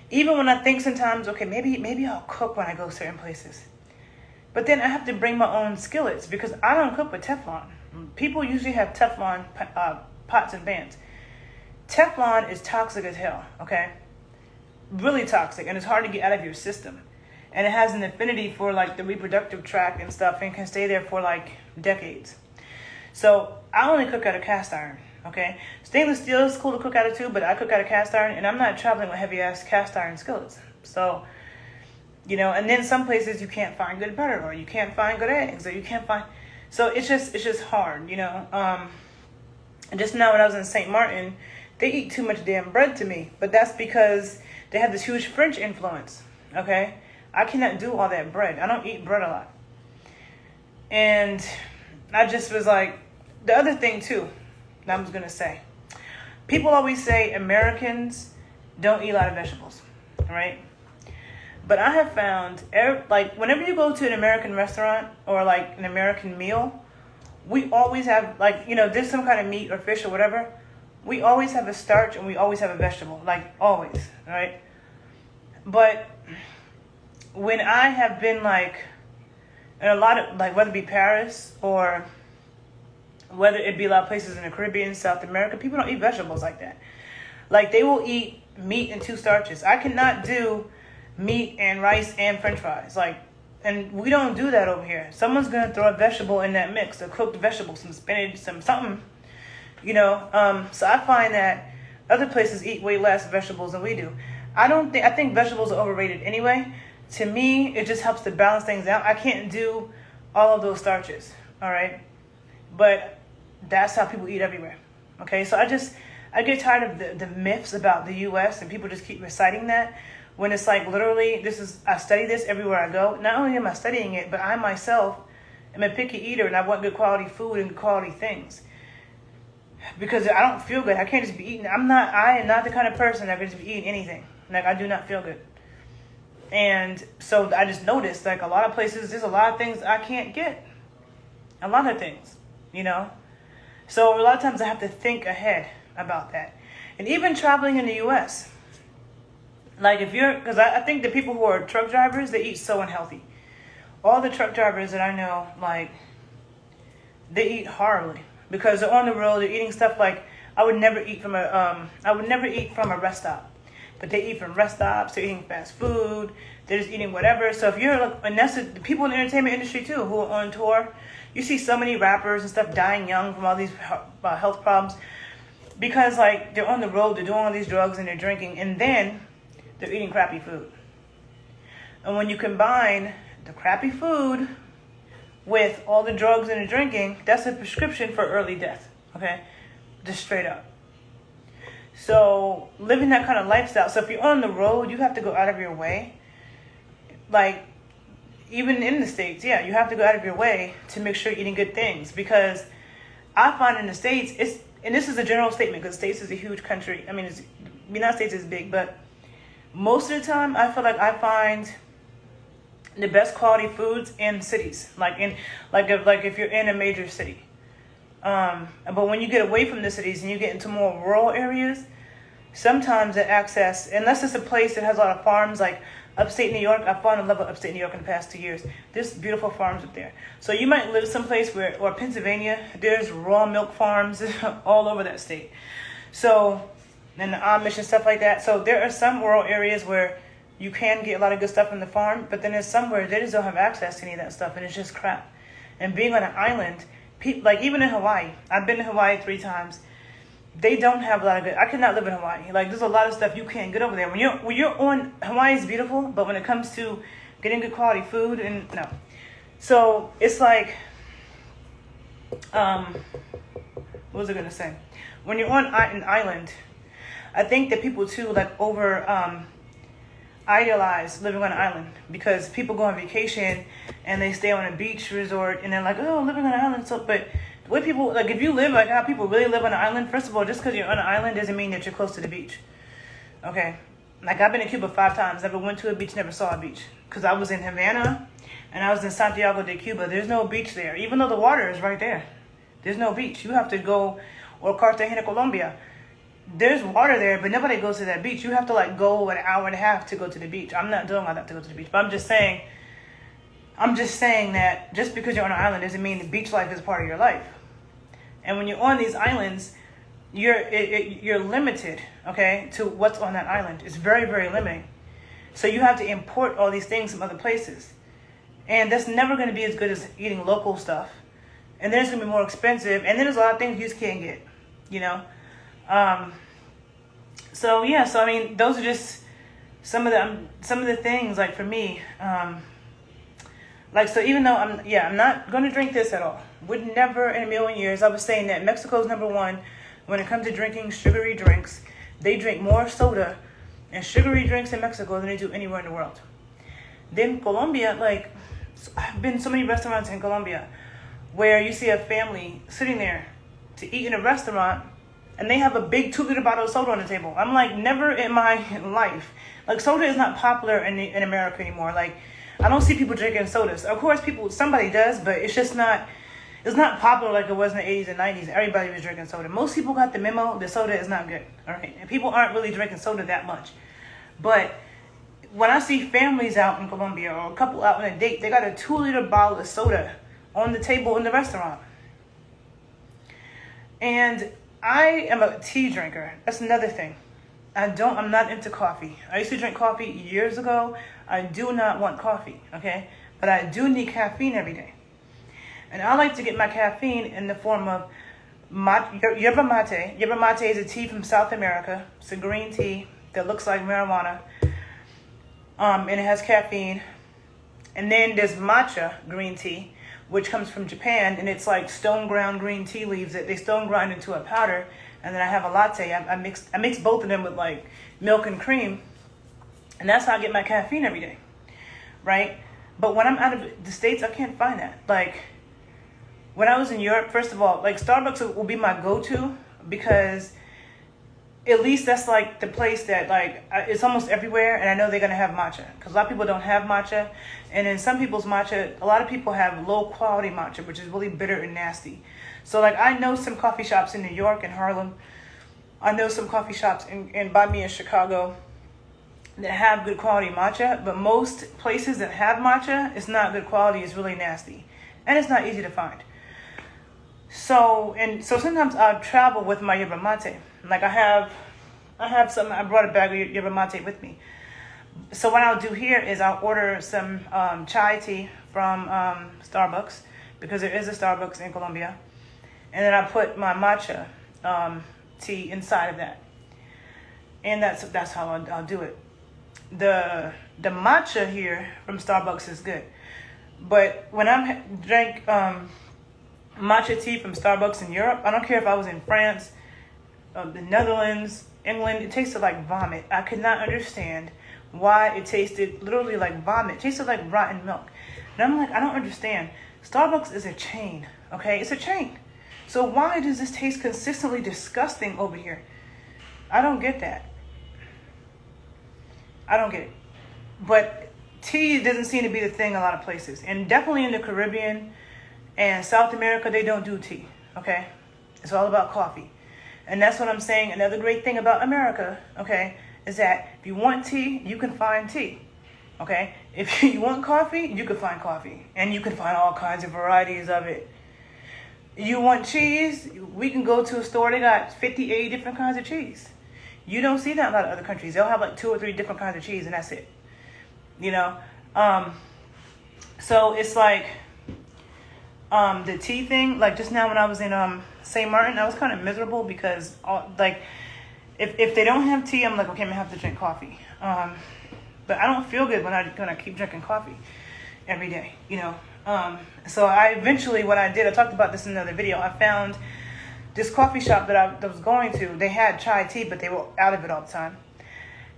even when I think sometimes, okay, maybe I'll cook when I go certain places. But then I have to bring my own skillets, because I don't cook with Teflon. People usually have Teflon pots and pans. Teflon is toxic as hell, okay? Really toxic, and it's hard to get out of your system. And it has an affinity for like the reproductive tract and stuff, and can stay there for like decades. So I only cook out of cast iron, okay? Stainless steel is cool to cook out of too, but I cook out of cast iron, and I'm not traveling with heavy ass cast iron skillets. So, you know, and then some places you can't find good butter, or you can't find good eggs, or you can't find, so it's just hard, you know. And just now when I was in St. Martin, they eat too much damn bread to me, but that's because they have this huge French influence, okay? I cannot do all that bread. I don't eat bread a lot. And I just was like, the other thing too, that I was going to say, people always say Americans don't eat a lot of vegetables, right? But I have found, like, whenever you go to an American restaurant or like an American meal, we always have, like, you know, there's some kind of meat or fish or whatever. We always have a starch and we always have a vegetable, like always, right? But when I have been like in a lot of, like, whether it be Paris or whether it be a lot of places in the Caribbean, South America, people don't eat vegetables like that. Like, they will eat meat and two starches. I cannot do meat and rice and French fries. Like, and we don't do that over here. Someone's going to throw a vegetable in that mix, a cooked vegetable, some spinach, something, you know. So I find that other places eat way less vegetables than we do. I think vegetables are overrated anyway. To me, it just helps to balance things out. I can't do all of those starches, all right? But that's how people eat everywhere, okay? So I get tired of the myths about the U.S. and people just keep reciting that, when it's like, literally, I study this everywhere I go. Not only am I studying it, but I myself am a picky eater, and I want good quality food and good quality things. Because I don't feel good. I can't just be eating. I am not the kind of person that can just be eating anything. Like, I do not feel good. And so I just noticed, like, a lot of places, there's a lot of things I can't get. A lot of things, you know. So a lot of times I have to think ahead about that. And even traveling in the U.S., like, because I think the people who are truck drivers, they eat so unhealthy. All the truck drivers that I know, like, they eat horribly. Because they're on the road, they're eating stuff like, I would never eat from a rest stop. But they eat from rest stops, they're eating fast food, they're just eating whatever. So if you're, and that's the people in the entertainment industry too, who are on tour, you see so many rappers and stuff dying young from all these health problems. Because, like, they're on the road, they're doing all these drugs and they're drinking, and then they're eating crappy food. And when you combine the crappy food with all the drugs and the drinking, that's a prescription for early death, okay? Just straight up. So living that kind of lifestyle, so if you're on the road, you have to go out of your way. Like, even in the States, yeah, you have to go out of your way to make sure you're eating good things. Because I find in the States, and this is a general statement, because the States is a huge country. I mean, the United States is big, but most of the time, I feel like I find the best quality foods in cities, if you're in a major city. But when you get away from the cities and you get into more rural areas, sometimes the access, unless it's a place that has a lot of farms, like upstate New York, I've fallen in love with upstate New York in the past 2 years. There's beautiful farms up there. So you might live someplace or Pennsylvania, there's raw milk farms all over that state. So, and the Amish and stuff like that. So there are some rural areas where you can get a lot of good stuff from the farm, but then there's somewhere they just don't have access to any of that stuff, and it's just crap. And being on an island, like even in Hawaii, I've been to Hawaii 3 times. They don't have a lot of good. I could not live in Hawaii. Like, there's a lot of stuff you can't get over there. When you're on, Hawaii is beautiful, but when it comes to getting good quality food, and no. So it's like, what was I gonna say? When you're on an island, I think that people too like idealize living on an island, because people go on vacation and they stay on a beach resort and they're like, oh, living on an island. So, but What people, like if you live like how people really live on an island, first of all, just because you're on an island doesn't mean that you're close to the beach. Okay? Like I've been to Cuba 5 times, never went to a beach, never saw a beach. Because I was in Havana and I was in Santiago de Cuba. There's no beach there, even though the water is right there. There's no beach. You have to go, or Cartagena, Colombia. There's water there, but nobody goes to that beach. You have to like go an hour and a half to go to the beach. I'm not doing all that to go to the beach, but I'm just saying that just because you're on an island doesn't mean the beach life is part of your life. And when you're on these islands, you're limited, okay, to what's on that island. It's very, very limiting. So you have to import all these things from other places. And that's never going to be as good as eating local stuff. And then it's going to be more expensive. And then there's a lot of things you just can't get, you know. So I mean, those are just some of the things, like for me, like, so even though I'm not going to drink this at all. Would never in a million years. I was saying that Mexico's #1 when it comes to drinking sugary drinks. They drink more soda and sugary drinks in Mexico than they do anywhere in the world. Then Colombia, like, I've been so many restaurants in Colombia where you see a family sitting there to eat in a restaurant and they have a big 2-liter bottle of soda on the table. I'm like, never in my life. Like, soda is not popular in America anymore. Like, I don't see people drinking sodas. Of course, somebody does, but it's just not, it's not popular like it was in the 80s and 90s. Everybody was drinking soda. Most people got the memo that soda is not good, all right? And people aren't really drinking soda that much. But when I see families out in Colombia or a couple out on a date, they got a 2-liter bottle of soda on the table in the restaurant. And I am a tea drinker. That's another thing. I'm not into coffee. I used to drink coffee years ago. I do not want coffee, okay? But I do need caffeine every day. And I like to get my caffeine in the form of yerba mate. Yerba mate is a tea from South America. It's a green tea that looks like marijuana. And it has caffeine. And then there's matcha green tea, which comes from Japan, and it's like stone ground green tea leaves that they stone grind into a powder. And then I have a latte. I mix both of them with like milk and cream, and that's how I get my caffeine every day, right? But when I'm out of the States, I can't find that. Like when I was in Europe, first of all, like Starbucks will be my go-to because at least that's like the place that like it's almost everywhere, and I know they're gonna have matcha because a lot of people don't have matcha, and in some people's matcha, a lot of people have low quality matcha, which is really bitter and nasty. So like I know some coffee shops in New York and Harlem. I know some coffee shops by me in Chicago that have good quality matcha, but most places that have matcha, it's not good quality. It's really nasty, and it's not easy to find. So sometimes I'll travel with my yerba mate. Like I have some. I brought a bag of yerba mate with me. So what I'll do here is I'll order some chai tea from Starbucks because there is a Starbucks in Colombia, and then I put my matcha tea inside of that, and that's how I'll do it. The matcha here from Starbucks is good, but when I drank matcha tea from Starbucks in Europe, I don't care if I was in France, the Netherlands, England, it tasted like vomit. I could not understand why it tasted literally like vomit. It tasted like rotten milk. And I'm like, I don't understand. Starbucks is a chain, okay? It's a chain. So why does this taste consistently disgusting over here? I don't get that. I don't get it. But tea doesn't seem to be the thing a lot of places. And definitely in the Caribbean and South America, they don't do tea, okay? It's all about coffee. And that's what I'm saying. Another great thing about America, okay, is that if you want tea, you can find tea, okay? If you want coffee, you can find coffee. And you can find all kinds of varieties of it. You want cheese, we can go to a store, they got 50, 80 different kinds of cheese. You don't see that in a lot of other countries. They'll have like 2 or 3 different kinds of cheese and that's it, you know? So it's like the tea thing, like just now when I was in St. Martin, I was kind of miserable because if they don't have tea, I'm like, okay, I'm gonna have to drink coffee. But I don't feel good when I keep drinking coffee every day, you know? So what I did, I talked about this in another video. I found this coffee shop that I was going to. They had chai tea, but they were out of it all the time.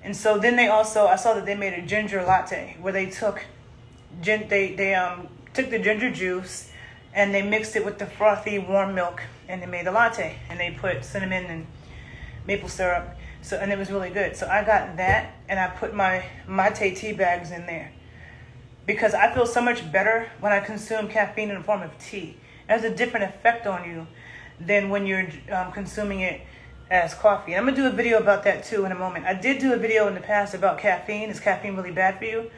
And so then I saw that they made a ginger latte where they took the ginger juice and they mixed it with the frothy warm milk, and they made a latte, and they put cinnamon and maple syrup. So, and it was really good. So I got that, and I put my mate tea bags in there because I feel so much better when I consume caffeine in the form of tea. It has a different effect on you than when you're consuming it as coffee. And I'm gonna do a video about that too in a moment. I did do a video in the past about caffeine. Is caffeine really bad for you?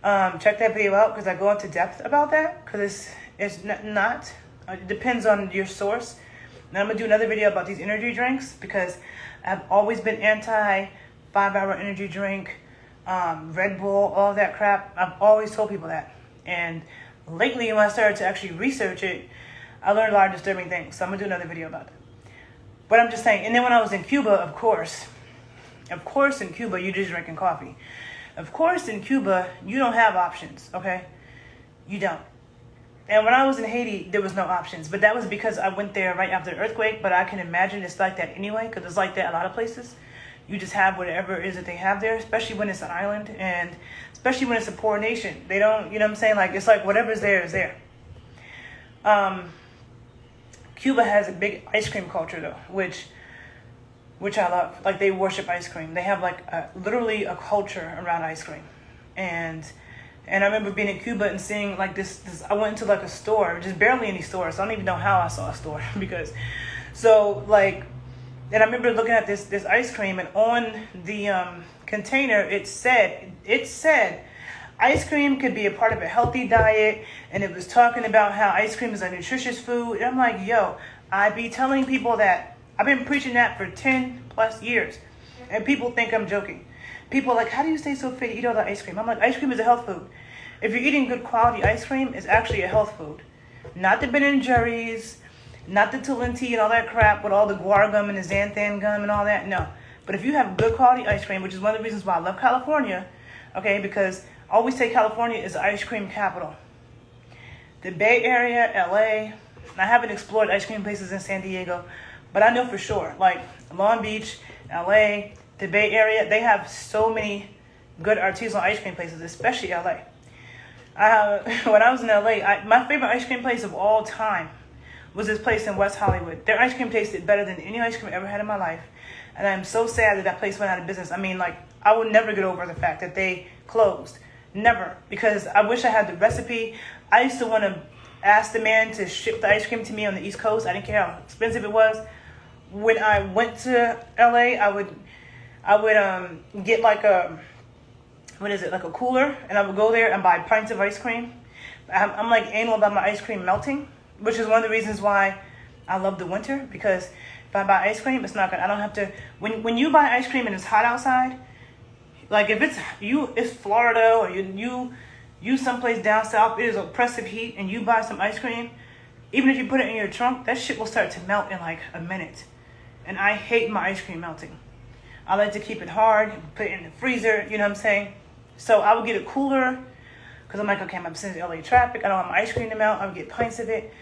Check that video out because I go into depth about that, because it's not. It depends on your source. Now I'm gonna do another video about these energy drinks because I've always been anti 5-hour energy drink, Red Bull, all that crap. I've always told people that. And lately when I started to actually research it, I learned a lot of disturbing things. So I'm gonna do another video about that. But I'm just saying, and then when I was in Cuba, of course in Cuba, you're just drinking coffee. Of course in Cuba, you don't have options, okay? You don't. And when I was in Haiti, there was no options. But that was because I went there right after the earthquake. But I can imagine it's like that anyway, because it's like that a lot of places. You just have whatever it is that they have there, especially when it's an island, and especially when it's a poor nation. They don't, you know what I'm saying? Like, it's like whatever's there is there. Cuba has a big ice cream culture though, which I love. Like, they worship ice cream. They have like literally a culture around ice cream. And I remember being in Cuba and seeing like this I went into like a store, just barely any store. So I don't even know how I saw a store because, so like, and I remember looking at this ice cream, and on the container, it said ice cream could be a part of a healthy diet, and it was talking about how ice cream is a nutritious food. And I'm like, yo, I be telling people that. I've been preaching that for 10 plus years, and people think I'm joking. People are like, how do you stay so fit? You eat all the ice cream. I'm like, ice cream is a health food. If you're eating good quality ice cream, it's actually a health food. Not the Ben & Jerry's, not the Talenti and all that crap with all the guar gum and the xanthan gum and all that. No. But if you have good quality ice cream, which is one of the reasons why I love California, okay, because I always say California is the ice cream capital. The Bay Area, LA, I haven't explored ice cream places in San Diego, but I know for sure, like Long Beach, LA, the Bay Area, they have so many good artisanal ice cream places, especially LA. When I was in LA, my favorite ice cream place of all time was this place in West Hollywood. Their ice cream tasted better than any ice cream I ever had in my life. And I'm so sad that place went out of business. I mean, like, I would never get over the fact that they closed. Never. Because I wish I had the recipe. I used to want to ask the man to ship the ice cream to me on the East Coast. I didn't care how expensive it was. When I went to LA, I would get like a, like a cooler, and I would go there and buy pints of ice cream. I'm like anal about my ice cream melting, which is one of the reasons why I love the winter, because if I buy ice cream, it's not gonna, I don't have to, when you buy ice cream and it's hot outside, like if it's Florida, or you someplace down south, it is oppressive heat, and you buy some ice cream, even if you put it in your trunk, that shit will start to melt in like a minute. And I hate my ice cream melting. I like to keep it hard, put it in the freezer, you know what I'm saying? So I would get a cooler, because I'm like, okay, I'm up in LA traffic, I don't want my ice cream to melt, I would get pints of it.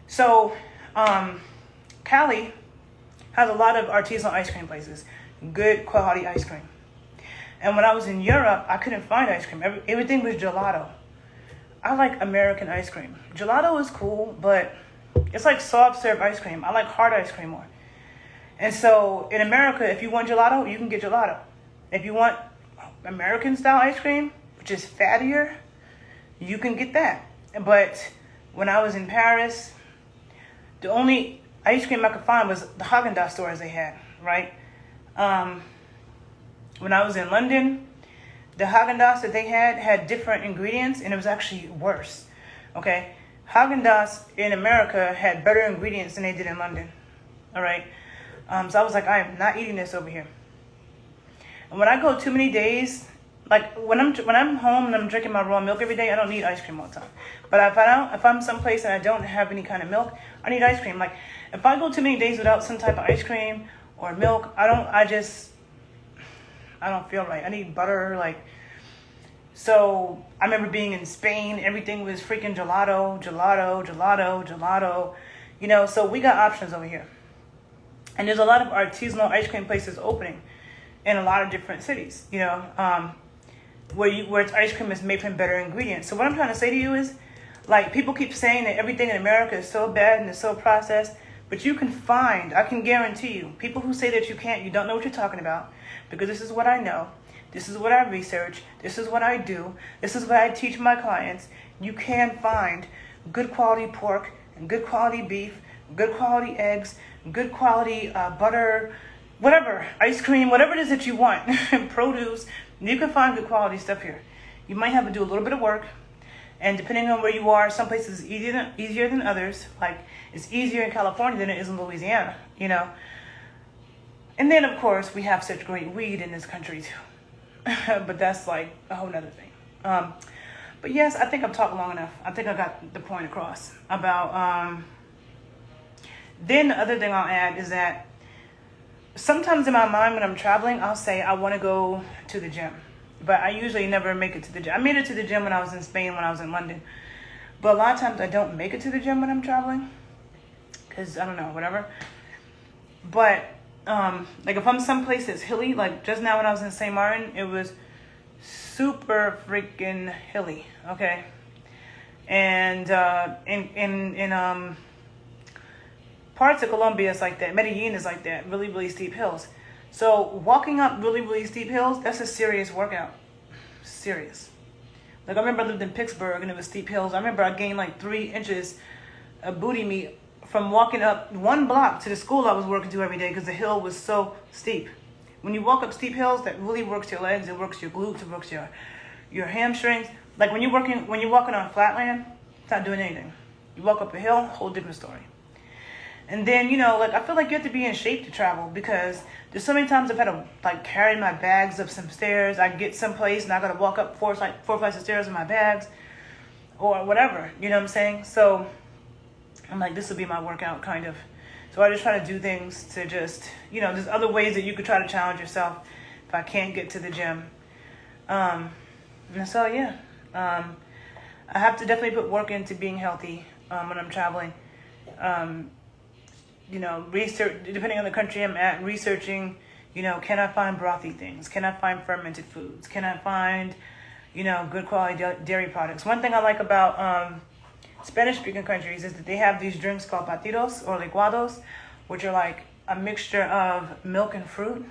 So, Cali has a lot of artisanal ice cream places, good quality ice cream. And when I was in Europe, I couldn't find ice cream. Everything was gelato. I like American ice cream. Gelato is cool, but it's like soft serve ice cream. I like hard ice cream more. And so in America, if you want gelato, you can get gelato. If you want American style ice cream, which is fattier, you can get that. But when I was in Paris, the only ice cream I could find was the Haagen-Dazs stores they had, right? When I was in London, the Haagen-Dazs that they had different ingredients, and it was actually worse, okay? Haagen-Dazs in America had better ingredients than they did in London, all right? So I was like, I am not eating this over here. And when I go too many days, like when I'm home and I'm drinking my raw milk every day, I don't need ice cream all the time. But if I'm someplace and I don't have any kind of milk, I need ice cream. Like if I go too many days without some type of ice cream or milk, I don't feel right. I need butter, like. So I remember being in Spain, everything was freaking gelato. You know, so we got options over here. And there's a lot of artisanal ice cream places opening in a lot of different cities, you know, where ice cream is made from better ingredients. So what I'm trying to say to you is, Like, people keep saying that everything in America is so bad and it's so processed, but you can find, I can guarantee you, people who say that you can't, you don't know what you're talking about, because this is what I know, this is what I research, this is what I do, this is what I teach my clients. You can find good quality pork and good quality beef, good quality eggs, good quality butter, whatever, ice cream, whatever it is that you want, produce. You can find good quality stuff here. You might have to do a little bit of work. And depending on where you are, some places it's easier than others. Like, it's easier in California than it is in Louisiana, you know. And then, of course, we have such great weed in this country, too. But that's like a whole nother thing. But yes, I think I've talked long enough. I think I got the point across about... Then the other thing I'll add is that sometimes in my mind when I'm traveling, I'll say I want to go to the gym. But I usually never make it to the gym. I made it to the gym when I was in Spain, when I was in London. But a lot of times I don't make it to the gym when I'm traveling. Because, I don't know, whatever. But, like if I'm someplace that's hilly, like just now when I was in St. Martin, it was super freaking hilly, okay? And in parts of Colombia, it's like that. Medellin is like that, really, really steep hills. So walking up really, really steep hills, that's a serious workout. Serious. Like I remember I lived in Pittsburgh and it was steep hills. I remember I gained like 3 inches of booty meat from walking up 1 block to the school I was working to every day because the hill was so steep. When you walk up steep hills, that really works your legs, it works your glutes, it works your hamstrings. Like when you're walking on flatland, it's not doing anything. You walk up a hill, whole different story. And then, you know, like I feel like you have to be in shape to travel because there's so many times I've had to like carry my bags up some stairs. I get someplace and I gotta walk up four flights of stairs with my bags or whatever, you know what I'm saying? So I'm like, this will be my workout kind of. So I just try to do things to just, you know, there's other ways that you could try to challenge yourself if I can't get to the gym. And so, yeah, I have to definitely put work into being healthy when I'm traveling. You know, research, depending on the country I'm at, researching, you know, can I find brothy things? Can I find fermented foods? Can I find, you know, good quality dairy products? One thing I like about Spanish-speaking countries is that they have these drinks called batidos or licuados, which are like a mixture of milk and fruit.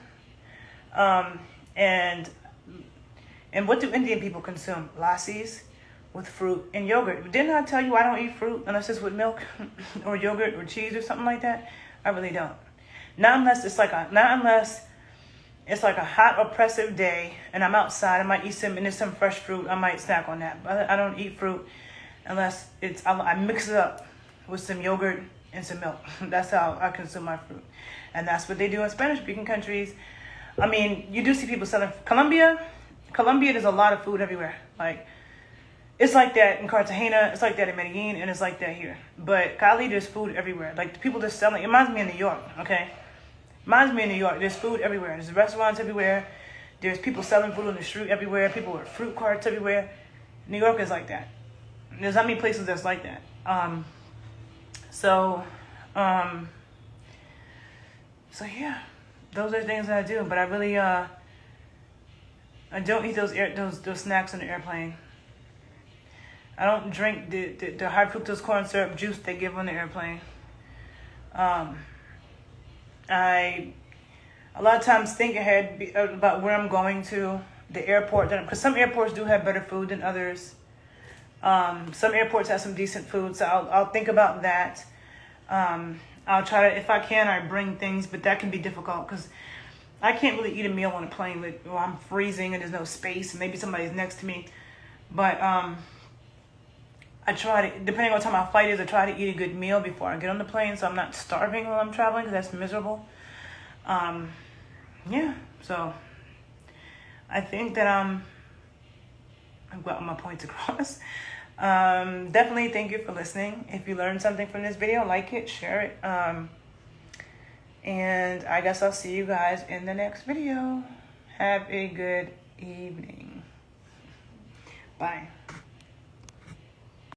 And what do Indian people consume? Lassis with fruit and yogurt. Didn't I tell you I don't eat fruit unless it's with milk or yogurt or cheese or something like that? I really don't. Not unless it's like a hot, oppressive day and I'm outside. I might eat some, and there's some fresh fruit. I might snack on that. But I don't eat fruit unless I mix it up with some yogurt and some milk. That's how I consume my fruit. And that's what they do in Spanish-speaking countries. I mean, you do see people selling. Colombia, there's a lot of food everywhere. Like, it's like that in Cartagena, it's like that in Medellin, and it's like that here. But Cali, there's food everywhere. Like, the people just selling, it reminds me of New York, okay? Reminds me of New York. There's food everywhere. There's restaurants everywhere. There's people selling food on the street everywhere. People with fruit carts everywhere. New York is like that. There's not many places that's like that. So yeah, those are things that I do. But I really, I don't eat those snacks on the airplane. I don't drink the high fructose corn syrup juice they give on the airplane. I a lot of times think ahead about where I'm going to, the airport, because some airports do have better food than others. Some airports have some decent food, so I'll think about that. I'll try to, if I can, I bring things, but that can be difficult because I can't really eat a meal on a plane while I'm freezing and there's no space and maybe somebody's next to me. But I try to, depending on what time my flight is, I try to eat a good meal before I get on the plane so I'm not starving while I'm traveling because that's miserable. Yeah, so I think that I've got my points across. Definitely thank you for listening. If you learned something from this video, like it, share it. And I guess I'll see you guys in the next video. Have a good evening. Bye.